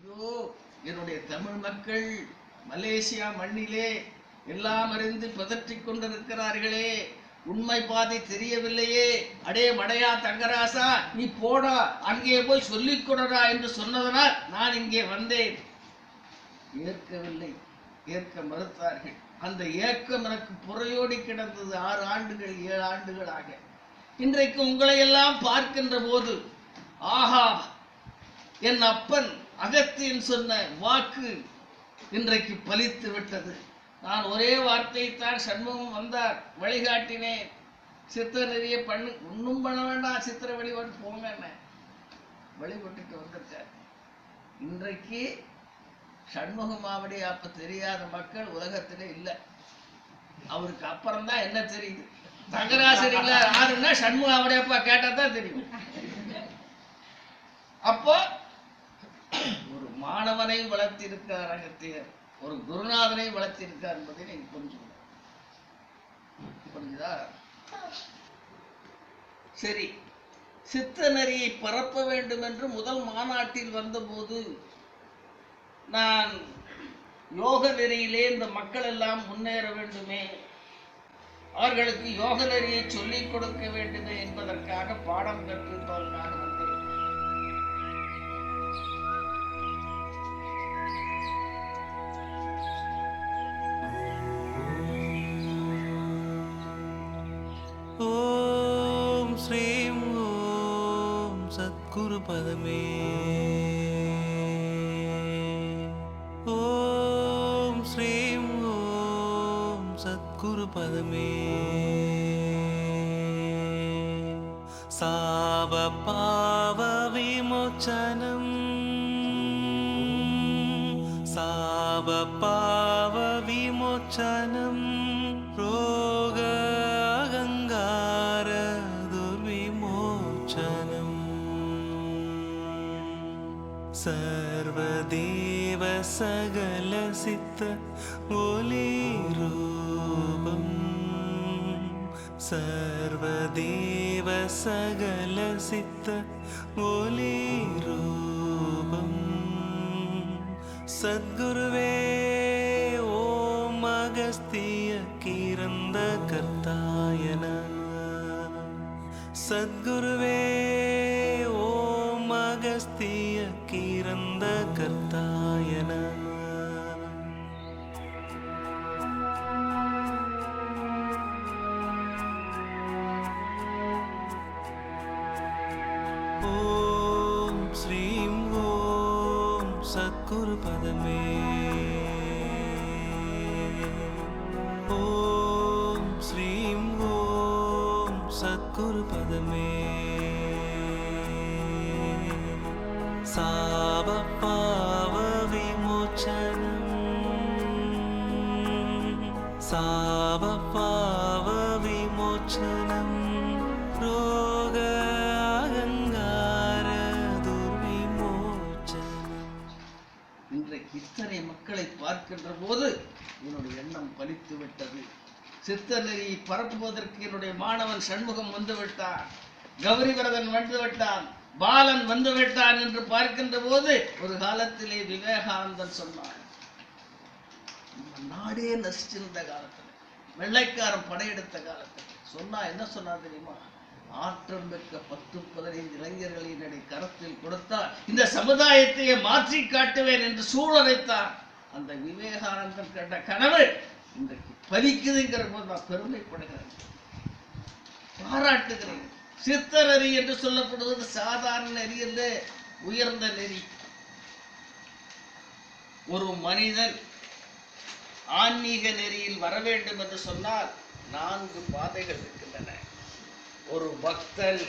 ஐயோ, என்னுடைய தமிழ் மக்கள் மலேசியா மண்ணிலே எல்லாம் அறிந்து பதற்றிக் கொண்டிருக்கிறார்களே, உண்மை பாதை தெரியவில்லையே, அடே மடையா தங்கராசா, நீ போடா, அங்கே போய் சொல்லிக் கொடுடா என்று சொன்னதனால் நான் இங்கே வந்தேன். ஏற்கவில்லை, ஏற்க மறுத்தார்கள். அந்த ஏக்கம் எனக்கு புறையோடி கிடந்தது 6 ஆண்டுகள் 7 ஆண்டுகளாக. இன்றைக்கு உங்களை எல்லாம் பார்க்கின்ற போது, ஆஹா, என் அப்பன் அகத்தியன் சொன்ன வாக்கு இன்றைக்கு பலித்து விட்டது. நான் ஒரே வார்த்தையைத்தான், சண்முகம் வந்தார், வழிகாட்டினேன், சித்திர நெறிய பண்ணு, ஒன்றும் பண்ண வேண்டாம், சித்திர வழிபாடு போங்க, வழிபட்டுட்டு வந்திருக்கார். இன்றைக்கு சண்முகமாவடி அப்ப தெரியாத மக்கள் உலகத்திலே இல்லை. அவருக்கு அப்புறம்தான் என்ன தெரியுது. தங்கராசரில யாருன்னா சண்முகமாவடி அப்பா கேட்டா தான் தெரியும். அப்போ ஒரு மாணவனை வளர்த்திருக்கார் அகத்தியர், ஒரு குருநாதனை வளர்த்திருக்கார் என்பதை நீங்க புரிஞ்சுதா? சரி, சித்த நெறியை பரப்ப வேண்டும் என்று முதல் மாநாட்டில் வந்தபோது நான் யோக நெறியிலே இந்த மக்கள் எல்லாம் முன்னேற வேண்டுமே, அவர்களுக்கு யோக நெறியை சொல்லிக் கொடுக்க வேண்டுமே என்பதற்காக பாடம் கற்பிப்பதற்காக வந்தேன். ஓம் ஸ்ரீம் ஓம் சத்குரு பதமே, ஓம் ஸ்ரீம் ஓம் சத்குரு பதமே. சாப பாவ விமோச்சனம், சாப பாவ விமோச்சனம், ரோக அகங்கார துர்விமோச்சனம். சர்வதேவ சகல சித்த ஒலி ரூபம், சர்வதேவ சகல சித்த ஒலி ரூபம். சத்குருவே ஓம் அகஸ்திய கிரந்த கர்த்தாய நமः. சத்குருவே ஓம் அகஸ்திய கிரந்த கர்த்தாய நமः. ஓம் ஸ்ரீம் ஓம் சத்குரு பதமே, ஓம் ஸ்ரீம் ஓம் சத்குரு பதமே. சாப பாவ விமோச்சனம், சாப பாவ விமோச்சனம், ரோக அகங்கார துர்விமோச்சனம். இன்றைக்கு இத்தனை மக்களை பார்க்கின்ற போது என்னுடைய எண்ணம் பலித்து விட்டது. சித்த நெறியை பரப்புவதற்கு என்னுடைய மாணவன் சண்முகம் வந்து விட்டான், கௌரிவரதன் வந்து விட்டான், பாலன் வந்து விட்டான் என்று பார்க்கின்ற போது ஒரு காலத்திலே விவேகானந்தன் சொன்னான், நாடே நசிச்சிருந்த காலத்துல, வெள்ளைக்காரன் படையெடுத்த காலத்துல சொன்னா, என்ன சொன்னா தெரியுமா? ஆற்றல் மிக்க 10-15 இளைஞர்களை என்னுடைய கரத்தில் கொடுத்தால் இந்த சமுதாயத்தையே மாற்றி காட்டுவேன் என்று சூழலைத்தான். அந்த விவேகானந்தன் கண்ட கனவு இன்றைக்கு பலிக்குதுங்கிற போது நான் பெருமைப்படுகிறேன், பாராட்டுகிறேன். சித்த நெறி என்று சொல்லப்படுவது சாதாரண நெறி அல்ல, உயர்ந்த நெறி. ஒரு மனிதன் ஆன்மீக நெறியில் வர வேண்டும் என்று சொன்னால் 4 பாதைகள் இருக்கின்றன. ஒரு பக்தன்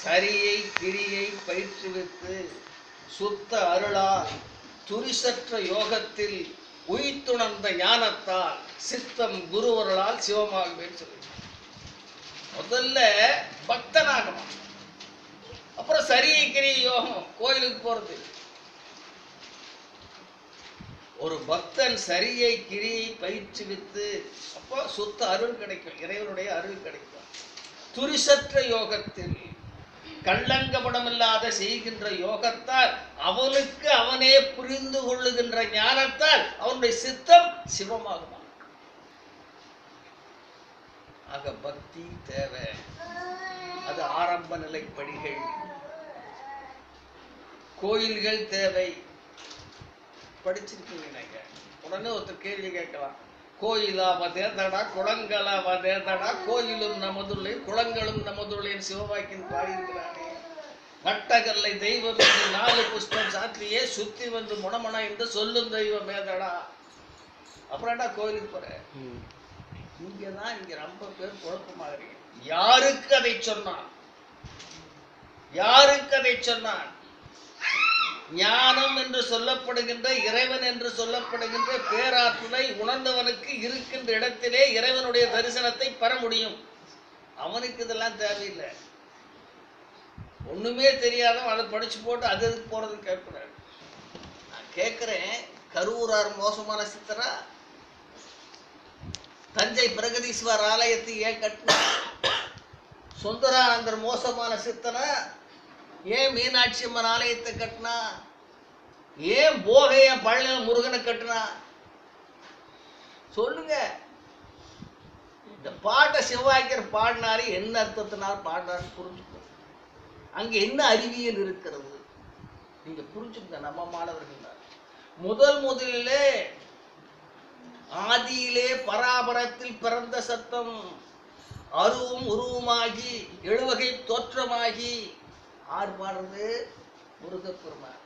சரியை கிரியை பயிற்றுவித்து சுத்த அருளால் துரிசற்ற யோகத்தில் உயிர்த்துணர்ந்த ஞானத்தால் சித்தம் குருவருளால் சிவமாகுவேன்னு சொல்லி முதல்ல பக்தனாகணும். அப்புறம் சரியை கிரியை யோகம், கோயிலுக்கு போறது. ஒரு பக்தன் சரியை கிரியை பயிற்றுவித்து அப்போ சுத்த அருள் கிடைக்கும், இறைவனுடைய அருள் கிடைக்கும். துரிசற்ற யோகத்தில் கள்ளங்கபடமில்லாத செய்கின்ற யோகத்தால் அவனுக்கு அவனே புரிந்து கொள்ளுகின்ற ஞானத்தால் அவனுடைய சித்தம் சிவமாகுமா. ஆக பக்தி தேவை. அது ஆரம்ப நிலை படிகள். கோயில்கள் தேவை. படிச்சிருக்கீங்க நீங்க. உடனே ஒருத்தர் கேள்வி கேட்கலாம், கோயிலாவதேதடா குளங்களாவதேதடா கோயிலும் நமதுள்ளே குளங்களும் நமதுள்ளே சிவவாக்கின் பாடியிருக்கிறானே. நட்டகல்லை தெய்வம் என்று 4 புஷ்பம் சாத்தியே சுத்தி வந்து முனமன என்று சொல்லும் தெய்வம் ஏதடா. அப்புறம்டா கோயிலுக்கு போற. இங்கதான் இங்க ரொம்ப பேர் குழப்பமாகறீங்க. யாருக்கு அதை சொன்னான்? யாருக்கு அதை சொன்னான்? ஞானம் என்று சொல்லப்படுகின்ற இறைவன் என்று சொல்லப்படுகின்ற பேராற்றலை உணர்ந்தவனுக்கு இருக்கின்ற இடத்திலே இறைவனுடைய தரிசனத்தை பெற முடியும். அவனுக்கு இதெல்லாம் தேவையில்லை. ஒண்ணுமே தெரியாதவன் அதை படிச்சு போட்டு அது போறது கேட்கிறார். நான் கேட்கிறேன், கரூரார் மோசமான சித்தரா? தஞ்சை பிரகதீஸ்வரர் ஆலயத்தை ஏன் கட்டினா? சுந்தரானந்தர் மோசமான சித்தனா? ஏன் மீனாட்சி அம்மன் ஆலயத்தை கட்டினா? ஏன் போகைய பழனி முருகனை கட்டினா? சொல்லுங்க. இந்த பாட்டை சிவவாக்கியர் பாடினாரு, என்ன அர்த்தத்தினால் பாடினாரு புரிஞ்சுக்கணும். அங்க என்ன அறிவியல் இருக்கிறது நீங்க புரிஞ்சுக்க. நம்ம மாணவர்கள் முதலிலே ஆதியிலே பராபரத்தில் பிறந்த சத்தம் அருவும் உருவமாகி எழுவகை தோற்றமாகி. ஆறு பாடுறது? முருகப்பெருமான்.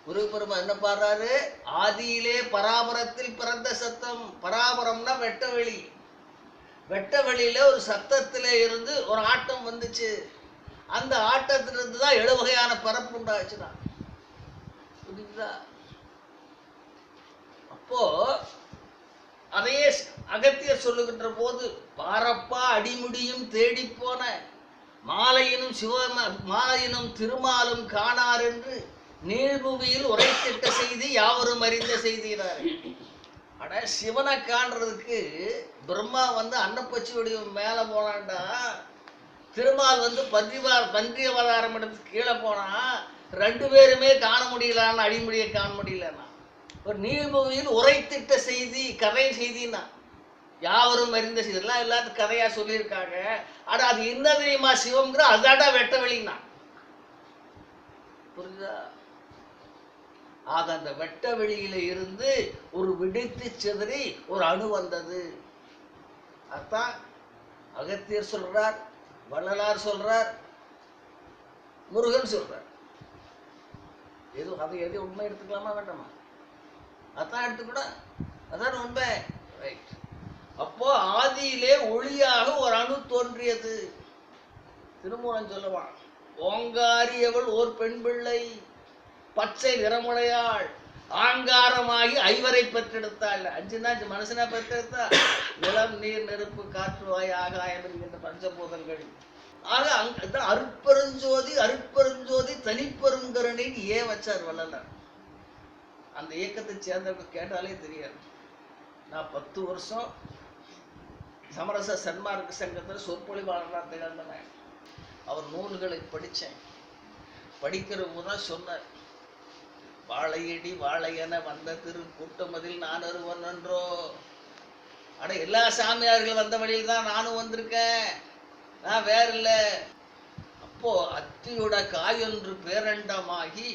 முருகப்பெருமான் என்ன பாடுறாரு? ஆதியிலே பராபரத்தில் பிறந்த சத்தம். பராபரம்னா வெட்டவெளி. வெட்டவெளியில ஒரு சத்தத்திலே இருந்து ஒரு ஆட்டம் வந்துச்சு. அந்த ஆட்டத்திலிருந்து தான் 7 வகையான பரப்பு உண்டாச்சுன்னா. புரியுதா? அப்போ அதையே அகத்தியர் சொல்லுகின்ற போது, பாரப்பா அடிமுடியும் தேடி போன மாலையினும் மாலையினும் திருமாலும் காணார் என்று நீழ்புவியில் உரைத்திட்ட செய்தி யாவரும் அறிந்த செய்தினார். அட, சிவனை காண்றதுக்கு பிரம்மா வந்து அன்னப்பச்சி வடிவம் மேல போனான்டா. திருமால் வந்து பன்றி அவதாரம் எடுத்து கீழே போனா 2 பேருமே காண முடியலான்னு, அடிமுடியை காண முடியலன்னா. ஒரு நீழ்புவியில் உரைத்திட்ட செய்தி, கதை செய்தின்னா யாவரும் அறிந்த செய்தி. எல்லாம் எல்லாத்துக்கும் கதையா சொல்லியிருக்காங்க. ஆனா அது என்ன தெரியுமா? சிவம்ங்கிற அதாடா வெட்ட வெளின்னா. புரியுதா? ஆக அந்த வெட்ட வெளியில இருந்து ஒரு விடுத்து சிதறி ஒரு அணு வந்தது. அதான் அகத்தியர் சொல்றார், வள்ளலார் சொல்றார், முருகன் சொல்றார். அது எது உண்மை எடுத்துக்கலாமா வேண்டாமா? அதான் எடுத்துக்கூட, அதான் உண்மை. ரைட். அப்போ ஆதியிலே ஒளியாக ஒரு அணு தோன்றியது. திருமூலன் சொல்லுவான், ஓங்காரியவள் ஓர் பெண் பிள்ளை பச்சை நிறமுடையாள் ஆங்காரமாகி 5 பெற்றெடுத்தாள். 5 மனுஷனா பெற்றெடுத்தா? நிலம் நீர் நெருப்பு காற்று வாய் ஆகாயம் என்கின்ற பஞ்சபூதங்கள். ஆக அங்க அருட்பெருஞ்சோதி அருட்பெருஞ்சோதி தனிப்பெருங்கருணைன்னு ஏன் வச்சார் வள்ளலார்? அந்த இயக்கத்தை சேர்ந்தவங்க கேட்டாலே தெரியாது. நான் 10 வருஷம் சமரச சன்மார்க்க சங்கத்தில் சொற்பொழிவாளராக திகழ்ந்தேன். அவர் நூல்களை படித்தேன். படிக்கிற போதுதான் சொன்னார், வாழையடி வாழையென வந்த திரு கூட்டமதில் நான் ஒருவன் என்றோ. அட, எல்லா சாமியார்கள் வந்த வழியில் தான் நானும் வந்திருக்கேன், நான் வேற இல்லை. அப்போ அத்தியோட காயொன்று பேரண்டமாகி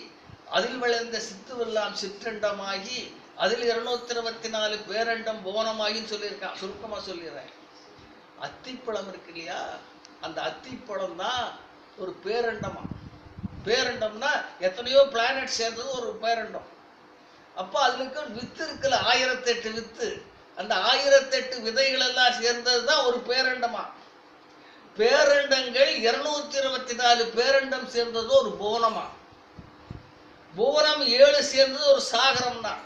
அதில் விளைந்த சித்துவெல்லாம் சிற்றண்டமாகி அதில் 224 பேரண்டம் போனமாகின்னு சொல்லியிருக்கான். சுருக்கமா சொல்லிடுறேன். அத்திப்பழம் இருக்கு இல்லையா, அந்த அத்திப்பழம் தான் ஒரு பேரண்டமா. பேரண்டம்னா எத்தனையோ பிளானட் சேர்ந்தது ஒரு பேரண்டம். அப்போ அதுக்கு வித்து இருக்குல்ல, 1008 வித்து. அந்த 1008 விதைகள் எல்லாம் சேர்ந்தது தான் ஒரு பேரண்டமா. பேரண்டங்கள் 224 பேரண்டம் சேர்ந்தது ஒரு போனமா. போனம் 7 சேர்ந்தது ஒரு சாகரம் தான்.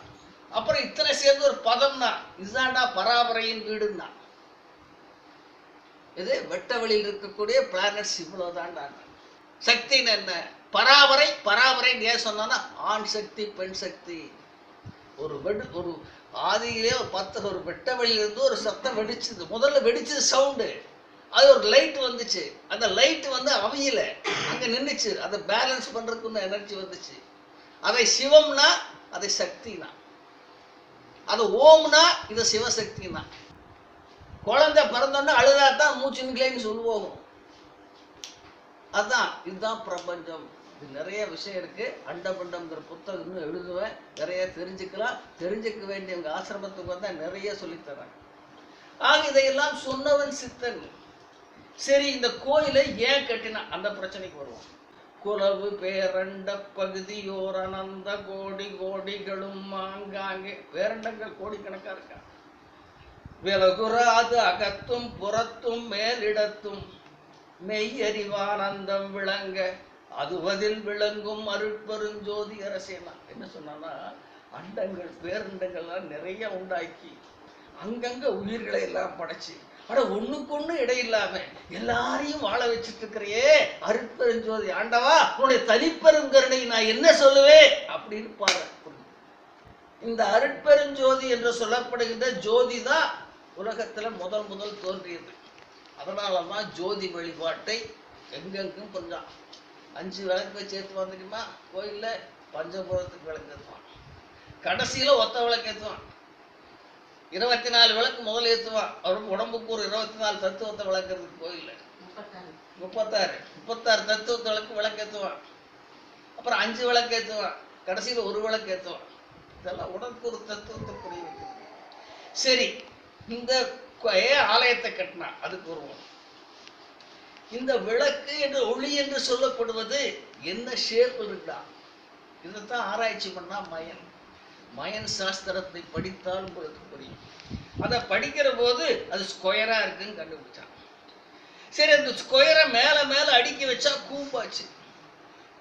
அப்புறம் இத்தனை சேர்ந்து ஒரு பதம் தான். இதுதான்டா பராபரையின் வீடுன்னா. இது வெட்ட வெளியில் இருக்கக்கூடிய பிளானட்ஸ் இவ்வளவுதான்டா. சக்தின்னு என்ன? பராபரை. பராபரை ஏன் சொன்னா ஆண் சக்தி பெண் சக்தி. ஒரு ஆதியிலே ஒரு வெட்ட வெளியிலிருந்து ஒரு சத்தம் வெடிச்சது. முதல்ல வெடிச்சது சவுண்டு. அது ஒரு லைட் வந்துச்சு, அந்த லைட் வந்து அவையில அங்க நின்றுச்சு, அதை பேலன்ஸ் பண்றதுக்கு எனர்ஜி வந்துச்சு. அதை சிவம்னா அதை சக்தினா, அது ஓம்னா இது சிவசக்தினா. குழந்தை பிறந்தோன்னா அழுதாதான் மூச்சு நிக்கலைன்னு சொல்லுவோம். அதான் இதுதான் பிரபஞ்சம். இது நிறைய விஷயம் இருக்கு. அண்டபண்டம்ங்கிற புத்தகம் இன்னும் எழுதுவேன், நிறைய தெரிஞ்சுக்கலாம். தெரிஞ்சுக்க வேண்டிய எங்க ஆசிரமத்துக்கு வந்தா நிறைய சொல்லித்தரேன். ஆக இதையெல்லாம் சொன்னவன் சித்தன். சரி, இந்த கோயிலை ஏன் கட்டினா அந்த பிரச்சனைக்கு வருவோம். குலவு பேரண்ட பகுதியோர் அனந்த கோடி கோடிகளும் ஆங்காங்கே, பேரண்டங்கள் கோடிக்கணக்கா இருக்கா. விலகுறாது அகத்தும் புறத்தும் மேலிடத்தும் மெய்யறிவானந்தம் விளங்க அதுவதில் விளங்கும் அருட்பெருஞ்சோதி அரசேனா. என்ன சொன்னா, அண்டங்கள் பேரண்டங்கள்லாம் நிறைய உண்டாக்கி அங்கங்க உயிர்களை எல்லாம் படைச்சு, ஆனா ஒண்ணுக்கு ஒண்ணு இடையில்லாம எல்லாரையும் வாழ வச்சுட்டு இருக்கிறையே அருட்பெருஞ்சோதி ஆண்டவா, உன்னுடைய தனிப்பெரும் கருணை நான் என்ன சொல்லுவேன் அப்படின்னு பாரு. இந்த அருட்பெருஞ்சோதி என்று சொல்லப்படுகின்ற ஜோதி தான் உலகத்துல முதல் தோன்றியது. அதனாலதான் ஜோதி வழிபாட்டை எங்கெங்கும் கொஞ்சம் 5 விளக்கு வச்சு ஏற்றுவான் தெரியுமா. கோயில்ல பஞ்சபுரத்துக்கு விளக்கு ஏற்றுவான், கடைசியில ஒத்த விளக்கு ஏற்றுவான். 24 விளக்கு முதல்ல ஏற்றுவான். அவருக்கு உடம்புக்கு ஒரு 24 தத்துவத்தை விளக்குறதுக்கு கோயில்ல 36 தத்துவத்தை விளக்கு ஏற்றுவான். அப்புறம் 5 விளக்கு ஏற்றுவான், கடைசியில ஒரு விளக்கு ஏற்றுவான். இதெல்லாம் உடம்புக்கு ஒரு தத்துவத்தை புரிய வைக்கிறது. சரி, இந்த ஆலயத்தை கட்டினா அதுக்கு வருவோம். இந்த விளக்கு என்று ஒளி என்று சொல்லப்படுவது என்ன ஷேப் இருக்குடா, இதைத்தான் ஆராய்ச்சி பண்ணா மயன் சாஸ்திரத்தை படித்தால் உங்களுக்கு புரியும். அதை படிக்கிற போது அது ஸ்கொயரா இருக்குன்னு கண்டுபிடிச்சான். சரி, அந்த ஸ்கொயரை மேல அடுக்கி வச்சா கூம்பாச்சு.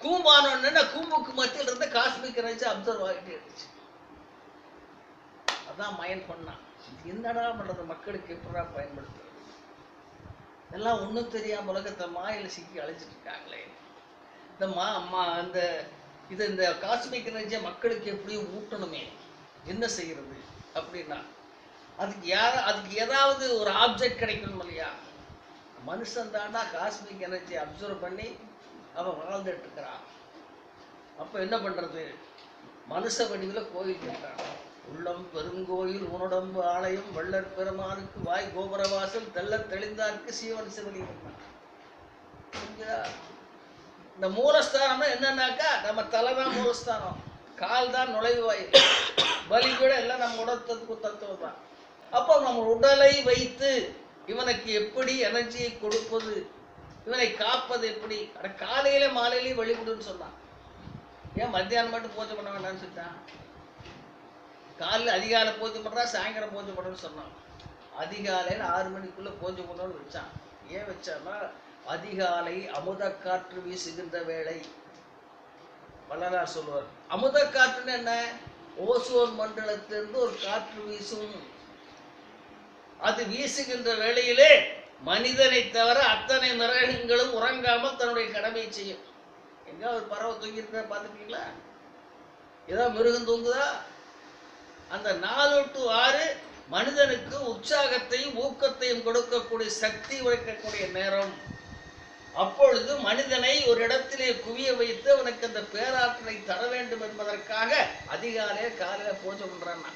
கூம்பானோன்னா கூம்புக்கு மத்தியில் இருந்த காஸ்மிக் எனர்ஜி அப்சர்வ் ஆகிட்டே இருந்துச்சு. அதான் மயன் பண்ணான். என்னடா பண்றது, மக்களுக்கு எப்படா பயன்படுத்துறது, எல்லாம் ஒண்ணும் தெரியாம உலகத்தை மாயில சிக்கி அழைச்சிட்டு இருக்காங்களே. இந்த காஸ்மிக் எனர்ஜியை மக்களுக்கு எப்படியும் ஊட்டணுமே, என்ன செய்யறது அப்படின்னா அதுக்கு ஏதாவது ஒரு ஆப்ஜெக்ட் கிடைக்கணும் இல்லையா. மனுஷன் தாண்டா காஸ்மிக் எனர்ஜி அப்சர்வ் பண்ணி அவன் வாழ்ந்துட்டு இருக்கிறான். அப்ப என்ன பண்றது, மனுஷ வடிவில் கோயில் கட்டுறான். உள்ளம் பெருங்கோயில் உன்னுடம்பு ஆலயம் வள்ளற் பெருமானுக்கு வாய் கோபுரவாசல் தெள்ள தெளிந்தார்க்கு சீவன் சிவலிங்கம். இந்த மூலஸ்தானம் என்னன்னாக்கா நம்ம தலைதான் மூலஸ்தானம், கால் தான் நுழைவு வாயில், பலி கூட எல்லாம் நம்ம உடத்துக்கு தத்துவம் தான். அப்போ நம்ம உடலை வைத்து இவனுக்கு எப்படி எனர்ஜியை கொடுப்பது, இவனை காப்பது எப்படி. காலையில மாலையிலையும் வழிபடுன்னு சொன்னான். ஏன் மத்தியானம் மட்டும் பூஜை பண்ண வேண்டாம்னு சொல்லிட்டான். காலையில் அதிகாலை பூஜை பண்றா, சாயங்காலம் பூஜை பண்ணணும்னு சொன்னான். அதிகாலையில் 6 மணிக்குள்ள பூஜை பண்ணணும்னு வச்சான். ஏன் வச்சான்னா, அதிகாலை அமுத காற்று வீசுகின்ற வேளை. வள்ளலார் சொல்லுவார், அமுத காற்றுன்னு என்ன, ஓசோன் மண்டலத்திலிருந்து ஒரு காற்று வீசும். அது வீசுகின்ற வேளையிலே மனிதனை தவிர அத்தனை மிருகங்களும் உறங்காமல் தன்னுடைய கடமையை செய்யும். எங்க ஒரு பறவை தூங்கி இருக்க பார்த்துருக்கீங்களா? ஏதாவது மிருகம் தூங்குதா? அந்த 4 to 6 மனிதனுக்கு உற்சாகத்தையும் ஊக்கத்தையும் கொடுக்கக்கூடிய சக்தி உழைக்கக்கூடிய நேரம். அப்பொழுது மனிதனை ஒரு இடத்திலே குவிய வைத்து அவனுக்கு அந்த பேராற்றலை தர வேண்டும் என்பதற்காக அதிகாலையே காலையில பூஜை பண்றான்னா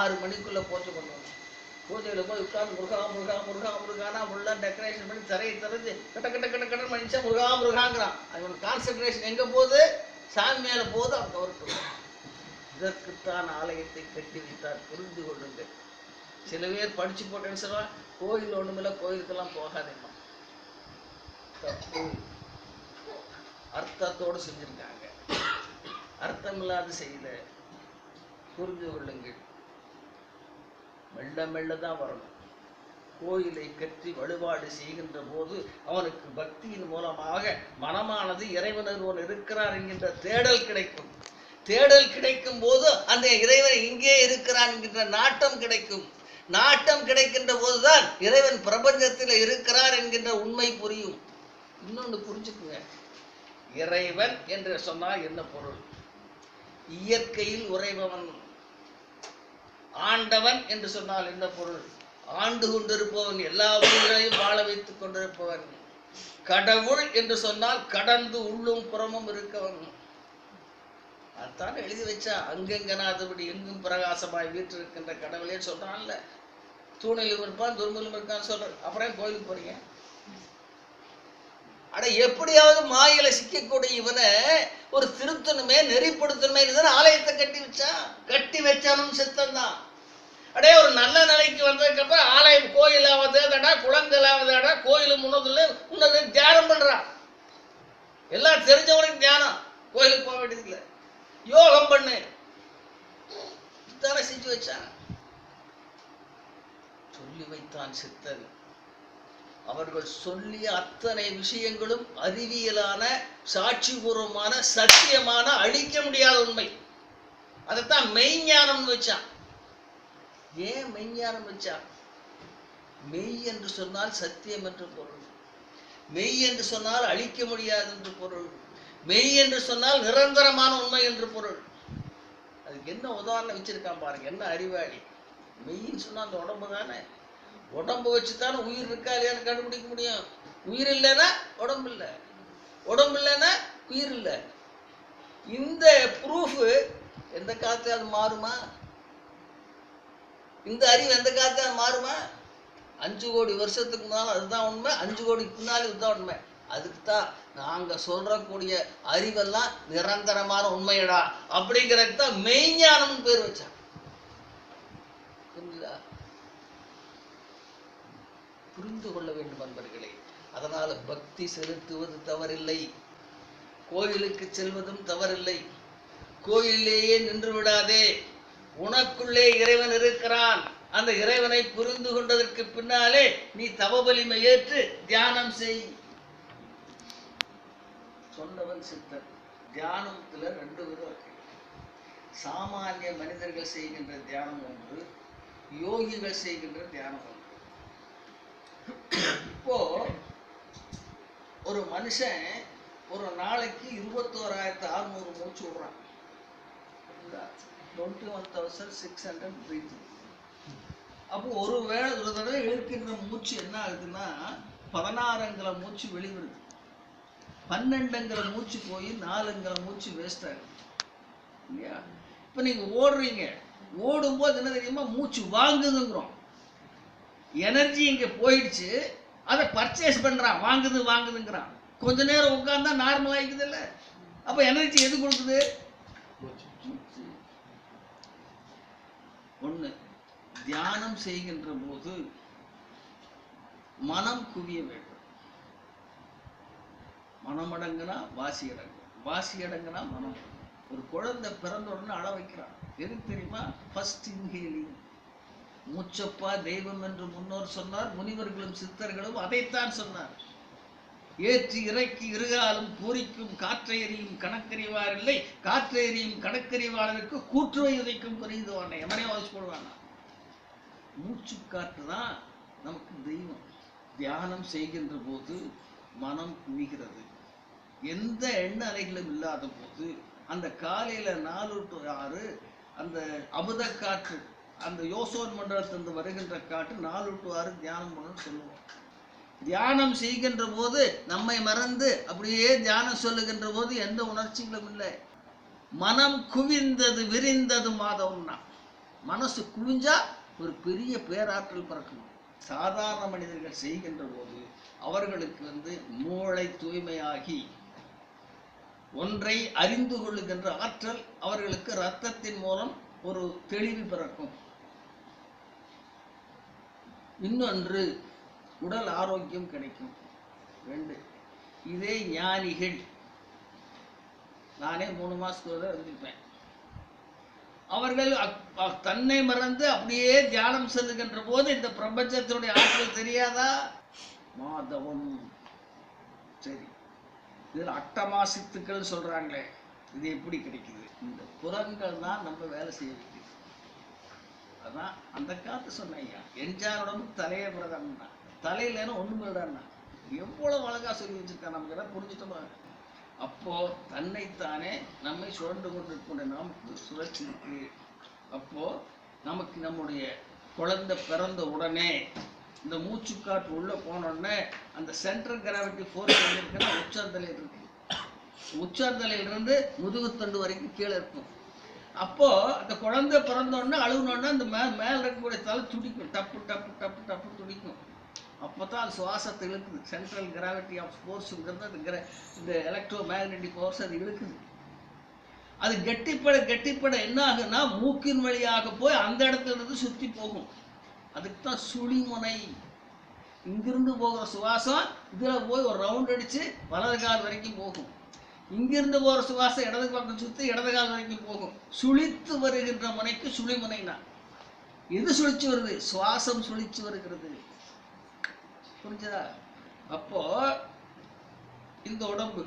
6 மணிக்குள்ள பூஜை பண்ணுவாங்க. பூஜையில போய் உட்கார்ந்து முருகா முருகா முருகா முருகானா உள்ள டெக்கரேஷன் பண்ணி தரையை திறந்து கட்ட கட்ட கட்ட கட்ட மனுஷா முருகா முருகாங்கிறான். அவன் கான்சென்ட்ரேஷன் எங்க போகுது, சாமி மேல போகுது, அவன் கவர்ட்டு. இதற்குத்தான் ஆலயத்தை கட்டி வைத்தார், புரிந்து கொள்ளுங்கள். சில பேர் படிச்சு போட்டேன்னு சொல்லுவான், கோயில் ஒண்ணுமில்ல, கோயிலுக்கெல்லாம் போகாதேம்மா. தப்பு, அர்த்தத்தோடு செஞ்சிருக்காங்க, அர்த்தம் இல்லாத செய்யல. புரிந்து கொள்ளுங்கள். மெல்ல மெல்லதான் வரணும். கோயிலை கட்டி வழிபாடு செய்கின்ற போது அவனுக்கு பக்தியின் மூலமாக மனமானது இறைவனர் இருக்கிறார் என்கின்ற தேடல் கிடைக்கும். தேடல் கிடைக்கும் போது அந்த இறைவன் இங்கே இருக்கிறான் என்கின்ற நாட்டம் கிடைக்கும். நாட்டம் கிடைக்கின்ற போதுதான் இறைவன் பிரபஞ்சத்தில் இருக்கிறார் என்கின்ற உண்மை புரியும். இன்னொன்று புரிஞ்சுக்குங்க, இறைவன் என்று சொன்னால் என்ன பொருள்? இயற்கையில் உறைபவன். ஆண்டவன் என்று சொன்னால் என்ன பொருள்? ஆண்டு கொண்டிருப்பவன், எல்லா உயிர்களையும் வாழ வைத்துக் கொண்டிருப்பவன். கடவுள் என்று சொன்னால் கடந்து உள்ளும் புறமும் இருக்கவன். அதான் எழுதி வச்சா, அங்கெங்கனாதபடி எங்கும் பிரகாசமாய் வீற்றிருக்கின்ற கடவுளே சொல்றான்ல. தூணிலும் இருப்பான், துரும்பிலும் இருக்கான்னு சொல்றான். அப்புறம் கோயிலுக்கு போறீங்க. அட எப்படியாவது மாயில சிக்கக்கூடிய இவனை ஒரு திருத்தணுமே, நெறிப்படுத்தணுமே, ஆலயத்தை கட்டி வச்சாலும் சித்தம் தான். அடே ஒரு நல்ல நிலைக்கு வந்ததுக்கு அப்புறம் ஆலயம் கோயிலாவதுடா, குளங்களாவதுடா, கோயிலும் முன்னது தியானம் பண்றான். எல்லாம் தெரிஞ்சவனுக்கு தியானம், கோயிலுக்கு போக வேண்டியது இல்லை. யோகம் பண்ணு தானே செஞ்சு வச்சான். சொல்லி வைத்தான் சித்தன். அவர்கள் சொல்லிய அத்தனை விஷயங்களும் அறிவியலான, சாட்சிபூர்வமான, சத்தியமான, அழிக்க முடியாத உண்மை. அதைத்தான் மெய்ஞானம் வச்சான். ஏன் மெய்ஞானம் வச்சான்? மெய் என்று சொன்னால் சத்தியம் என்று பொருள், மெய் என்று சொன்னால் அழிக்க முடியாது என்று பொருள், மெய் என்று சொன்னால் நிரந்தரமான உண்மை என்று பொருள். அதுக்கு என்ன உதாரணம் வச்சிருக்கான் பாருங்க, என்ன அறிவாளி. மெய்ன்னு சொன்னா அந்த உடம்பு தானே. உடம்பு வச்சுத்தானே உயிர் இருக்கா இல்லையான்னு கண்டுபிடிக்க முடியும். உயிர் இல்லைன்னா உடம்பு இல்லை, உடம்பு இல்லைன்னா உயிர் இல்லை. இந்த ப்ரூஃப் எந்த காலத்துல அது மாறுமா? இந்த அறிவு எந்த காலத்துல மாறுமா? 5 கோடி வருஷத்துக்கு முன்னாலும் அதுதான் உண்மை, 5 கோடிக்கு முன்னாலும் இதுதான் உண்மை. அதுக்கு தான் நாங்க சொல்றக்கூடிய அறிவெல்லாம் நிரந்தரமான உண்மையடா அப்படிங்கிறதுக்கு தான் மெய்ஞானம் பேர் வச்சான். புரிஞ்சுதா? புரிந்து கொள்ள வேண்டும் நண்பர்களே. அதனால பக்தி செலுத்துவது தவறில்லை, கோயிலுக்கு செல்வதும் தவறில்லை. கோயிலேயே நின்று விடாதே, உனக்குள்ளே இறைவன் இருக்கிறான். அந்த இறைவனை புரிந்து கொண்டதற்கு பின்னாலே நீ தவ வலிமை ஏற்று தியானம் செய். சொன்னவன் சித்தன். தியானத்துல 2 விதம் இருக்கு. சாமானிய மனிதர்கள் செய்கின்ற தியானம் ஒன்று, யோகிகள் செய்கின்ற தியானம் ஒன்று. இப்போ ஒரு மனுஷன் ஒரு நாளைக்கு 21,600 மூச்சு விடுறான். 21,600 பிரீத்திங். அப்போ ஒரு தடவை இழுக்கின்ற மூச்சு என்ன ஆகுதுன்னா 16 அங்குல மூச்சு வெளிவிடுது, 12 அங்குல மூச்சு போய் 4 அங்குல மூச்சு வேஸ்ட் ஆகுது இல்லையா? இப்போ நீங்க ஓடுறீங்க, ஓடும்போது என்ன தெரியுமா, மூச்சு வாங்குதுங்கிறோம். எனர்ஜி இங்க போயிடுச்சு, அதை பர்ச்சேஸ் பண்றான், வாங்குதுங்கிறான். கொஞ்ச நேரம் உட்கார்ந்தா நார்மல் ஆயிக்குது இல்ல? அப்ப எனர்ஜி எது கொடுக்குது? ஒண்ணு, தியானம் செய்கின்ற போது மனம் குவிய வேண்டும். மனம் அடங்குனா வாசி அடங்கும், வாசி அடங்குனா மனம். ஒரு குழந்தை பிறந்த உடனே அழ வைக்கிறான். எது தெரியுமா? First inhaling. மூச்சப்பா தெய்வம் என்று முன்னோர் சொன்னார், முனிவர்களும் சித்தர்களும் அதைத்தான் சொன்னார். ஏற்றி இறக்கி இருகாலும் பூரிக்கும் காற்றை எறியும் கணக்கறிவார் இல்லை, காற்றை எறியும் கணக்கறிவாளருக்கு கூற்றுவை உதைக்கும் புரிந்துவானே எவனே வச்சு போடுவானா. மூச்சு காற்று தான் நமக்கு தெய்வம். தியானம் செய்கின்ற போது மனம் குவிகிறது. எந்த எண்ண அலைகளும் இல்லாத போது அந்த காலையில 4 to 6 அந்த அமுத காற்று, அந்த யோசோன் மண்டலத்திலிருந்து வருகின்ற காற்று 4 to 6 தியானம் பண்ணணும்னு சொல்லுவோம். தியானம் செய்கின்ற போது நம்மை மறந்து அப்படியே தியானம் சொல்லுகின்ற போது எந்த உணர்ச்சிகளும் இல்லை. மனம் குவிந்தது விரிந்தது மாதவம்னா, மனசு குவிஞ்சா ஒரு பெரிய பேராற்றல் பிறக்கணும். சாதாரண மனிதர்கள் செய்கின்ற போது அவர்களுக்கு மூளை தூய்மையாகி ஒன்றை அறிந்து கொள்ளுகின்ற ஆற்றல் அவர்களுக்கு இரத்தத்தின் மூலம் ஒரு தெளிவு பிறக்கும். இன்னொன்று, உடல் ஆரோக்கியம் கிடைக்கும். 2, இதே ஞானிகள், நானே 3 மாசத்துக்கு இருந்திருப்பேன். அவர்கள் தன்னை மறந்து அப்படியே தியானம் செல்லுகின்ற போது இந்த பிரபஞ்சத்தினுடைய ஆற்றல் தெரியாதா? மாதவம். சரி, இதில் அட்டமாசித்துக்கள் சொல்றாங்களே, இது எப்படி கிடைக்குது? இந்த புலன்கள் தான் நம்ம வேலை செய்ய வேண்டியது. அதான் அந்த காத்து சொன்னையா, எஞ்சாரோட தலையே பிரதான்னா, தலையிலன்னு ஒண்ணுமே இல்லைன்னா எவ்வளவு அழகா சொல்லி வச்சிருக்கான். நமக்கு எல்லாம் புரிஞ்சுட்டோமா? அப்போ தன்னைத்தானே நம்மை சுரண்டு கொண்டிருக்கின்ற நமக்கு சுழற்சி இருக்கு. அப்போ நமக்கு நம்முடைய குழந்தை பிறந்த உடனே இந்த மூச்சுக்காற்று உள்ள போனோடனே அந்த சென்ட்ரல் கிராவிட்டி ஃபோர்ஸ் இருக்குன்னா உச்சந்தலையில் இருக்கு. உச்சந்தலையிலிருந்து முதுகுத்தண்டு வரைக்கும் கீழே இருக்கும். அப்போ அந்த குழந்தை பிறந்தோடனே அழுகுனோடனே அந்த மேல இருக்கக்கூடிய தலை துடிக்கும், டப்பு டப்பு டப்பு டப்பு துடிக்கும். அப்போதான் அது சுவாசத்தை இழுக்குது. சென்ட்ரல் கிராவிட்டி ஆஃப் ஃபோர்ஸுங்கிறது இந்த எலக்ட்ரோ மேக்னெட்டிக் ஃபோர்ஸ் அது இழுக்குது. அது கெட்டிப்பட என்ன ஆகுன்னா மூக்கின் வழியாக போய் அந்த இடத்துல இருந்து சுற்றி போகும். அதுக்கு தான் சுழிமுனை. இங்கிருந்து போகிற சுவாசம் இதில் போய் ஒரு ரவுண்ட் அடித்து வலது கால் வரைக்கும் போகும். இங்கிருந்து போகிற சுவாசம் இடது பக்கம் சுற்றி இடது கால் வரைக்கும் போகும். சுழித்து வருகின்ற முனைக்கு சுழிமுனைனா. எது சுழிச்சு வருது? சுவாசம் சுழிச்சு வருகிறது. புரிஞ்சதா? அப்போ இந்த உடம்பு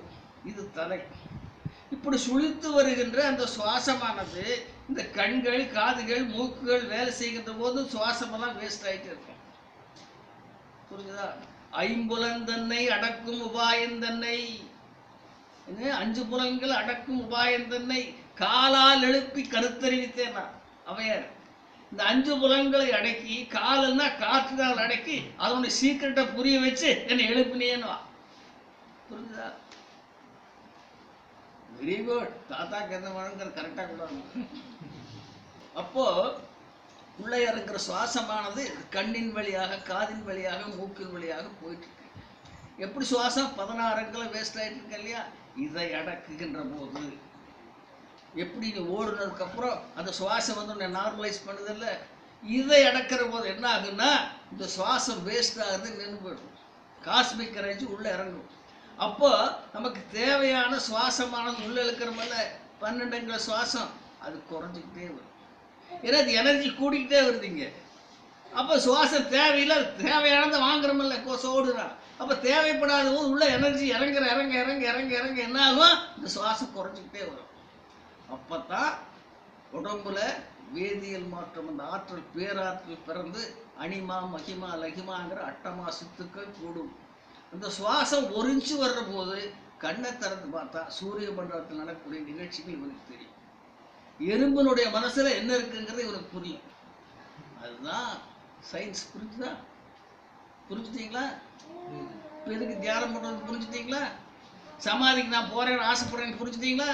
இது தலை. இப்படி சுழித்து வருகின்ற அந்த சுவாசமானது இந்த கண்கள், காதுகள், மூக்குகள் வேலை செய்கின்ற போது சுவாசமெல்லாம் வேஸ்ட் ஆகிட்டு இருக்கும். புரிஞ்சுதா? ஐம்புலந்தன்னை அடக்கும் உபாயந்தன்னை, 5 புலன்கள் அடக்கும் உபாயந்தன்னை காலால் எழுப்பி கருத்தறிவித்தேன் அவையார். இந்த 5 புலன்களை அடக்கி, காலன்னா காற்றுகால் அடக்கி அதனுடைய சீக்கிரட்டை புரிய வச்சு என்னை எழுப்பினேன்னு. புரிஞ்சுதா? Very good. தாத்தாக்கு எந்த மனங்கிற கரெக்டாக கூட. அப்போ உள்ளே இறங்குற சுவாசமானது கண்ணின் வழியாக, காதின் வழியாக, மூக்கின் வழியாக போயிட்டு இருக்கு. எப்படி சுவாசம் 16 அங்கல வேஸ்ட் ஆகிட்டு இருக்க இல்லையா? இதை அடக்குகின்ற போது எப்படி நீ ஓடுனதுக்கு அப்புறம் அந்த சுவாசம் வந்து உன்னை நார்மலைஸ் பண்ணுதில்ல, இதை அடக்கிற போது என்ன ஆகுன்னா இந்த சுவாசம் வேஸ்ட் ஆகுது, நின்று போயிடும். காஸ்மிக் எனர்ஜி உள்ளே இறங்கும். அப்போ நமக்கு தேவையான சுவாசமானது உள்ள இழுக்கிறமல்ல 12 அங்குல சுவாசம் அது குறைஞ்சிக்கிட்டே வரும். ஏன்னா அது எனர்ஜி கூட்டிக்கிட்டே வருதுங்க. அப்போ சுவாசம் தேவையில்லை, தேவையானதை வாங்குறமல்ல ஓடுறான். அப்போ தேவைப்படாத போது உள்ள எனர்ஜி இறங்குற இறங்க இறங்க இறங்க இறங்க என்ன ஆகும்? இந்த சுவாசம் குறைஞ்சிக்கிட்டே வரும். அப்போத்தான் உடம்புல வேதியியல் மாற்றம், அந்த ஆற்றல் பேராற்றல் பிறந்து அனிமா, மகிமா, லகிமாங்கிற அட்டமா சித்துக்கள் கூடும். அந்த சுவாசம் 1 இன்ச்சு வர்ற போது கண்ணை திறந்து பார்த்தா சூரிய மண்டலத்தில் நடக்கக்கூடிய நிகழ்ச்சிகள் இவனுக்கு தெரியும். எறும்பினுடைய மனசுல என்ன இருக்குங்கிறது இவனுக்கு புரியும். அதுதான் சயின்ஸ். புரிஞ்சுதா? புரிஞ்சுட்டீங்களா? இப்போ எதுக்கு தியானம் பண்றது புரிஞ்சுட்டீங்களா? சமாதிக்கு நான் போறேன்னு ஆசைப்படுறேன்னு புரிஞ்சுட்டீங்களா?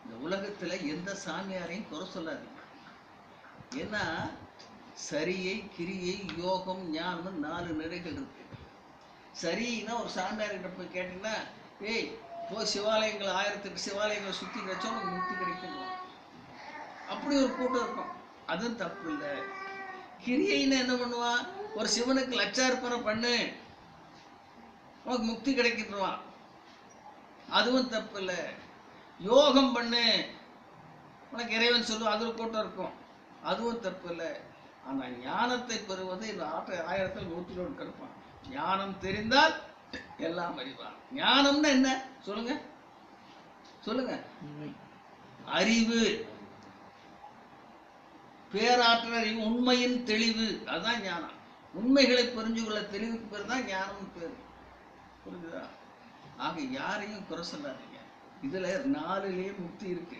இந்த உலகத்துல எந்த சாமியாரையும் குறை சொல்லாதீங்க. ஏன்னா சரியை, கிரியை, யோகம், ஞானம் 4 நிலைகள் இருக்கு. சரின்னா ஒரு சாமியார்கிட்ட போய் கேட்டீங்கன்னா, ஏய் போய் சிவாலயங்கள் 1008 சிவாலயங்களை சுற்றி வச்சா உனக்கு முக்தி கிடைக்கும். அப்படி ஒரு கூட்டம் இருக்கும். அதுவும் தப்பு இல்லை. கிரியைன்னு என்ன பண்ணுவான்? ஒரு சிவனுக்கு லட்சார்ப்பணை பண்ணு உனக்கு முக்தி கிடைக்கிட்டுருவான். அதுவும் தப்பு இல்லை. யோகம் பண்ணு உனக்கு இறைவன் சொல்லுவான். அது ஒரு கூட்டம் இருக்கும். அதுவும் தப்பு இல்லை. ஆனால் ஞானத்தை பெறுவது இந்த 1100 கிடப்பான். ஞானம் தெரிந்தால் எல்லாம் அறிவான். ஞானம்னா என்ன சொல்லுங்க? சொல்லுங்க. அறிவு, பேராற்றல் அறிவு, உண்மையின் தெளிவு, அதுதான் ஞானம். உண்மைகளை புரிஞ்சு கொள்ள தெளிவுக்கு பேர் தான் ஞானம் பேர். புரிஞ்சுதா? ஆக யாரையும் குறை சொல்லாதீங்க. இதுல 4லயே முக்தி இருக்கு.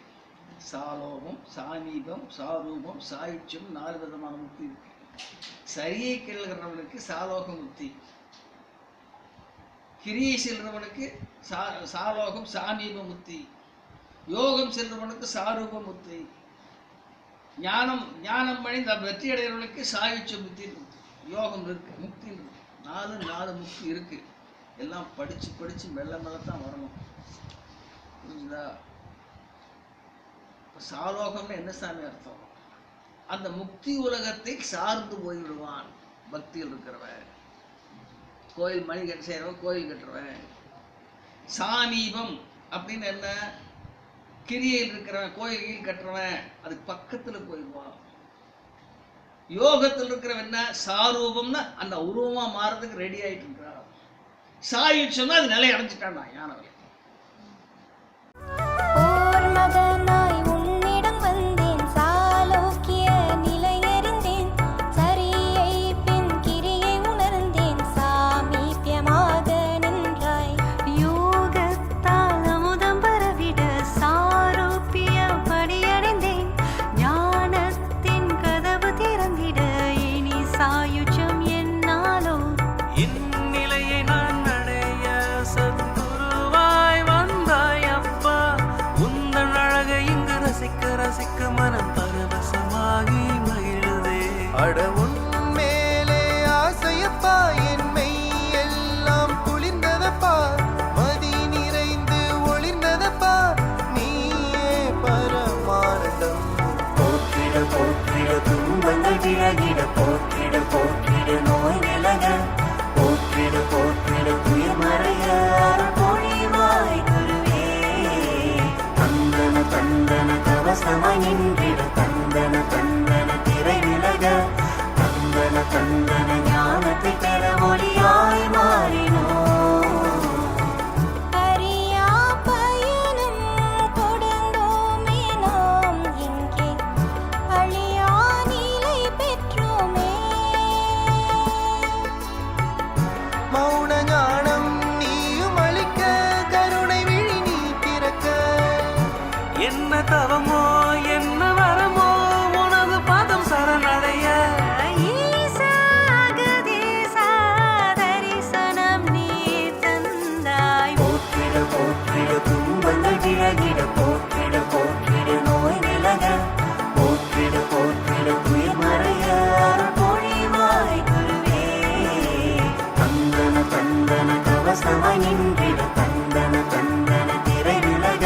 சாலோகம், சாமீபம், சாரூபம், சாயுட்சம், 4 விதமான முக்தி இருக்கு. சரியை கேள்கிறவனுக்கு சாலோக முக்தி, கிரியை செல்றவனுக்கு சாலோகம் சாமீப முக்தி, யோகம் செல்றவனுக்கு சாரூப முக்தி, ஞானம் பண்ணி வெற்றி அடைகிறவனுக்கு சாயுட்ச முக்தி, யோகம் இருக்கு, முக்தி இருக்கு. 4 முக்தி இருக்கு. எல்லாம் படிச்சு மெல்ல தான் வரணும். புரிஞ்சுதா? சாலோகம்னு என்ன சாமி அர்த்தம்? அந்த முக்தி உலகத்தை சார்ந்து போய்விடுவான். பக்தியில் இருக்கிறவன், கோயில் மணி கட்ட செய்யறவன், கோயில் கட்டுறவன். சாமீபம் அப்படின்னு என்ன? கிரியையில் இருக்கிறவன், கோயில் கட்டுறவன் அதுக்கு பக்கத்துல போயிடுவான். யோகத்தில் இருக்கிறவன் என்ன? சாரூபம்னா அந்த உருவமா மாறதுக்கு ரெடி ஆயிட்டு இருக்கிறான். சாயுட்சம்னா அது நிலை அடைஞ்சிட்டான் யானவன். கதவு விலகிட போற்றிட போற்றிட நோய் விலக போற்றிட போற்றிட துயர் மறைய பொழிவாய் குருவே தந்தன தந்தன கவசமாய் நின்றிட தந்தன தந்தன திரை விலக தந்தன தந்தன ஞானத்தை பெற ஒளியாய் மாறினோ என்ன தவமோ என்ன வரமோ உனது பாதம் சரணடைய தரிசனம் நீ தந்தாய் போற்றிட போற்றிட துன்பங்கள் விலகிட போற்றிட போற்றிட நோய் விலக போற்றிட போற்றிட துயர் மறைய பொழிவாய் குருவே தந்தன தந்தன கவசமாய் நின்றிட தந்தன தந்தன திரை விலக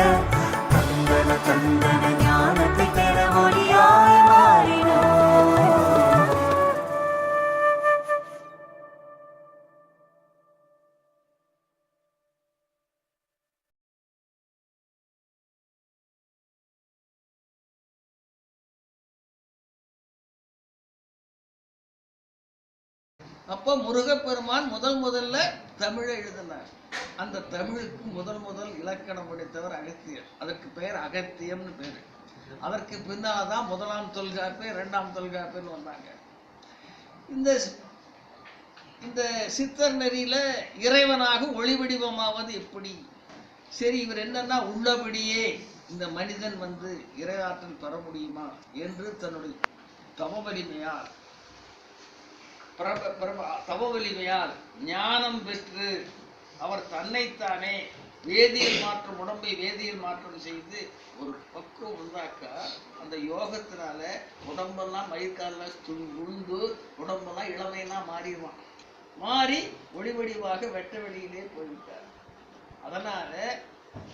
தந்தன ஞானத்தை பெற ஒளியாய் மாறினோ அப்ப முருகப்பெருமான் முதல்ல தமிழை எழுதினார். அந்த தமிழுக்கு முதல் இலக்கணம் படித்தவர் அகத்தியர். அதற்கு பெயர் அகத்தியம்னு பேரு. அதற்கு பின்னால்தான் முதலாம் தொல்காப்பியர், இரண்டாம் தொல்காப்பியர்னு வந்தாங்க. இந்த சித்தர் நெறியில இறைவனாக ஒளி வடிவமாவது எப்படி? சரி, இவர் என்னன்னா உள்ளபடியே இந்த மனிதன் இறையாற்றல் பெற முடியுமா என்று தன்னுடைய தவ வலிமையால் ஞானம் பெற்று அவர் தன்னைத்தானே வேதியியல் மாற்றம், உடம்பை வேதியியல் மாற்றம் செய்து ஒரு பக்குவம் உண்டாக்கா அந்த யோகத்தினால உடம்பெல்லாம் மயிர்காலெல்லாம் உழுந்து உடம்பெல்லாம் இளமையெல்லாம் மாறிடுவான். மாறி ஒளிவடிவாக வெட்ட வெளியிலே போய்விட்டார். அதனால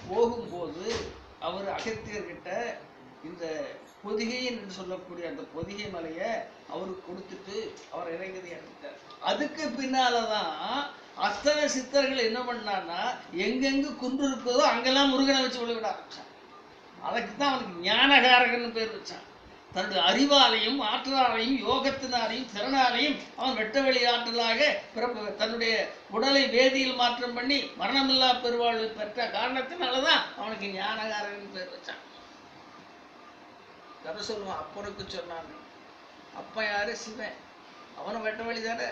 போகும்போது அவர் அகத்தியர்கிட்ட இந்த பொதிகை என்று சொல்லக்கூடிய அந்த பொதிகை மலையை அவருக்கு கொடுத்துட்டு அவர் இறங்கி இறங்கிட்டார். அதுக்கு பின்னாலதான் அத்தனை சித்தர்கள் என்ன பண்ணான்னா எங்கெங்கு குன்று இருக்குதோ அங்கெல்லாம் முருகனை வச்சு விளைவிட ஆரம்பிச்சான். அதுக்கு தான் அவனுக்கு ஞானகாரகன் பேர் வச்சான். தன்னுடைய அறிவாலையும் ஆற்றலாலையும் யோகத்தினாலையும் திறனாலையும் அவன் வெட்ட வெளி ஆற்றலாக தன்னுடைய உடலை வேதியில் மாற்றம் பண்ணி மரணமில்லா பெருவாழ்வு பெற்ற காரணத்தினாலதான் அவனுக்கு ஞானகாரகன் பேர் வச்சான். கதை சொல்லுவான். அப்பனுக்கு சொன்னான். அப்ப யாரு? சிவன். அவனும் வெட்ட வழி தானே.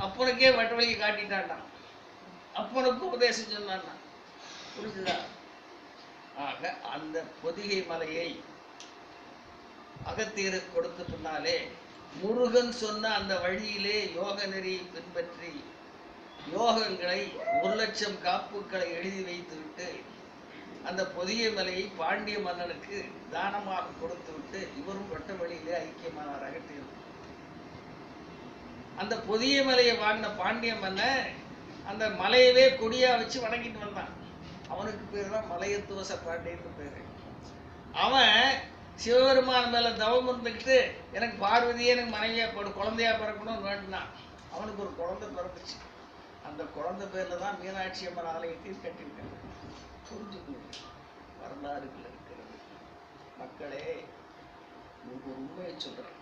அப்பனுக்கே வெட்ட வழியை காட்டிட்டான்டான். அப்பனுக்கு உபதேசம் சொன்னான். புரிஞ்சுதா? ஆக அந்த பொதிகை மலையை அகத்தியருக்கு கொடுத்த பின்னாலே முருகன் சொன்ன அந்த வழியிலே யோக நெறியை பின்பற்றி யோகங்களை 1,00,000 காப்புக்களை எழுதி வைத்துவிட்டு அந்த பொதிகை மலையை பாண்டிய மன்னனுக்கு தானமாக கொடுத்து விட்டு இவரும் வெட்ட வழியிலே ஐக்கியமானார் அகத்தியர். அந்த பொதிகை மலையை வாங்கின பாண்டிய மன்னன் அந்த மலையவே கொடியா வச்சு வணங்கிட்டு வந்தான். அவனுக்கு பேர் தான் மலையத்துவச பாண்டியன்னு பேரு. அவன் சிவபெருமான் மேல தவம் இருந்துக்கிட்டு எனக்கு பார்வதியே எனக்கு மனைவியா குழந்தையா பிறக்கணும்னு வேண்டினான். அவனுக்கு ஒரு குழந்தை பிறந்துச்சு. அந்த குழந்தை பேர்ல தான் மீனாட்சி அம்மன் ஆலயத்தையும் கட்டியிருக்காங்க. புரிஞ்சுக்கணும், வரலாறுகள் இருக்கிறது. மக்களே, உங்களுக்கு ஒரு உண்மையை சொல்றேன்.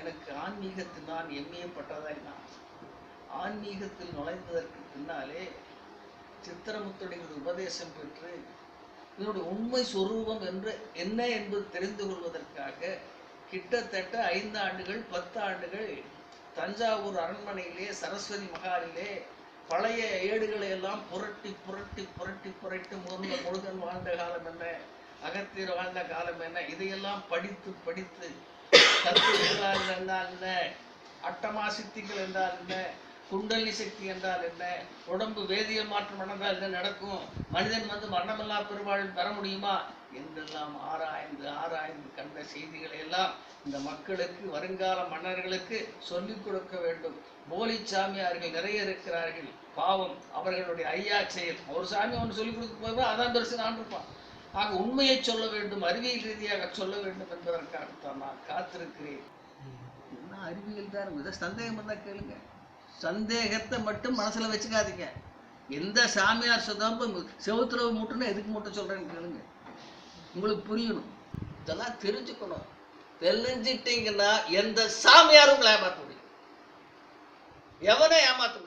எனக்கு ஆன்மீகத்தில் நான் எம்மியப்பட்டதாய் நான் ஆன்மீகத்தில் நுழைந்ததற்கு பின்னாலே சித்திரமுத்துடைய உபதேசம் பெற்று இதனுடைய உண்மை சொரூபம் என்று என்ன என்பது தெரிந்து கொள்வதற்காக கிட்டத்தட்ட 5 ஆண்டுகள் 10 ஆண்டுகள் தஞ்சாவூர் அரண்மனையிலே சரஸ்வதி மகாலிலே பழைய ஏடுகளை எல்லாம் புரட்டி புரட்டி புரட்டி புரட்டி முருகன் வாழ்ந்த காலம் என்ன, அகத்தியர் வாழ்ந்த காலம் என்ன, இதையெல்லாம் படித்து படித்து கருத்துக்கள் என்றால் என்ன, அட்டமா சித்திகள் என்றால் என்ன, குண்டலி சக்தி என்றால் என்ன, உடம்பு வேதியியல் மாற்றம் நடந்தால் என்ன நடக்கும், மனிதன் மரணமில்லா பெருவாழ்வு பெற முடியுமா என்றெல்லாம் ஆராய்ந்து ஆராய்ந்து கண்ட செய்திகளை எல்லாம் இந்த மக்களுக்கு, வருங்கால மன்னர்களுக்கு சொல்லிக் கொடுக்க வேண்டும். போலி சாமியார்கள் நிறைய இருக்கிறார்கள். பாவம், அவர்களுடைய ஐயா செயல். ஒரு சாமி ஒன்று சொல்லிக் கொடுக்க போய் அதான் பெருசு நான் இருப்பான். ஆக உண்மையை சொல்ல வேண்டும், அறிவியல் ரீதியாக சொல்ல வேண்டும் என்பதற்காகத்தான் நான் காத்திருக்கிறேன். என்ன அறிவியல் தான், இதை சந்தேகம் இருந்தா கேளுங்க. சந்தேகத்தை மட்டும் மனசுல வச்சுக்காதீங்க. எந்த சாமியார் சொதாம்பு செவுத்துல மூட்டுன்னு எதுக்கு மூட்டை சொல்றேன்னு கேளுங்க, உங்களுக்கு புரியணும். இதெல்லாம் தெரிஞ்சுக்கணும். தெரிஞ்சிட்டீங்கன்னா எந்த சாமியாரும் உங்களை ஏமாற்ற முடியும், எவனே ஏமாற்ற முடியும்.